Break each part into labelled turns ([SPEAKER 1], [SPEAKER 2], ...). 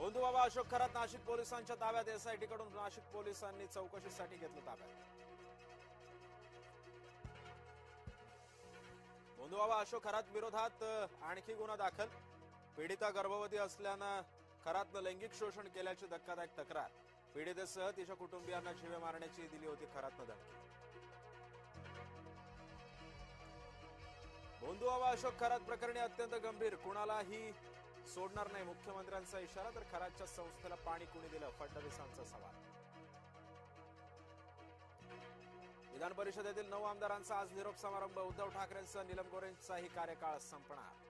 [SPEAKER 1] गोंदूबाबा अशोक खरात नाशिक पोलिसांच्या ताब्यात. एसआयटीकडून नाशिक पोलिसांनी चौकशीसाठी घेतलं ताब्यात. गोंदूबाबा अशोक खरात विरोधात आणखी गुन्हा दाखल. पीडिता गर्भवती असल्यानं खरातनं लैंगिक शोषण केल्याची धक्कादायक तक्रार. पीडितेसह तिच्या कुटुंबियांना जीवे मारण्याची दिली होती खरातनं धमकी. गोंदूबाबा अशोक खरात प्रकरणी अत्यंत गंभीर, कुणालाही सोडणार नाही मुख्यमंत्र्यांचा इशारा. तर खरातच्या संस्थेला पाणी कुणी दिलं, फडणवीसांचा सवाल. विधान परिषदेतील 9 आमदारांचा आज निरोप समारंभ. उद्धव ठाकरेंसह नीलम गोऱ्हेंचाही कार्यकाळ संपणार.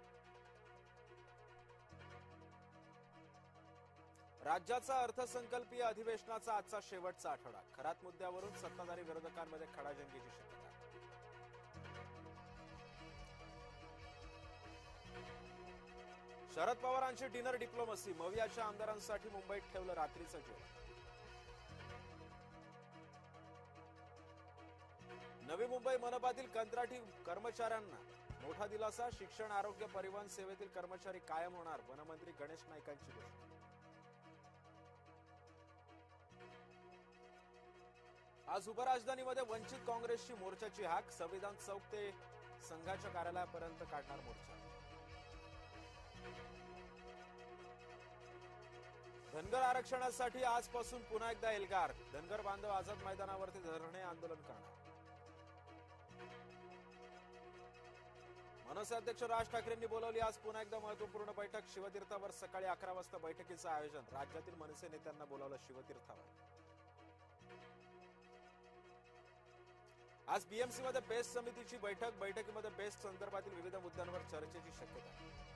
[SPEAKER 1] राज्याचा अर्थसंकल्पीय अधिवेशनाचा आजचा शेवटचा आठवडा. खरात मुद्द्यावरून सत्ताधारी विरोधकांमध्ये खडाजंगीची शक्यता. शरद पवारांची डिनर डिप्लोमसी. मवियाच्या आमदारांसाठी मुंबईत ठेवलं रात्रीचं जेवण. नवी मुंबई मनपातील कंत्राटी कर्मचाऱ्यांना मोठा दिलासा. शिक्षण, आरोग्य, परिवहन सेवेतील कर्मचारी कायम होणार. वनमंत्री गणेश नाईकांची घोषणा. आज उपराजधानीमध्ये वंचित काँग्रेसची मोर्चाची हाक. संविधान चौक ते संघाच्या कार्यालयापर्यंत काढणार मोर्चा. धनगर आरक्षणासाठी आजपासून पुन्हा एकदा एल्गार. धनगर बांधव आझाद मैदानावरती धरणे आंदोलन करणार. मनसे अध्यक्ष राज ठाकरेंनी बोलावली आज पुन्हा एकदा महत्वपूर्ण बैठक. शिवतीर्थावर सकाळी 11 वाजता बैठकीचं आयोजन. राज्यातील मनसे नेत्यांना बोलावलं शिवतीर्थावर. आज बीएमसीमध्ये बेस्ट समितीची बैठक. बैठकीमध्ये बेस्ट संदर्भातील विविध मुद्द्यांवर चर्चेची शक्यता.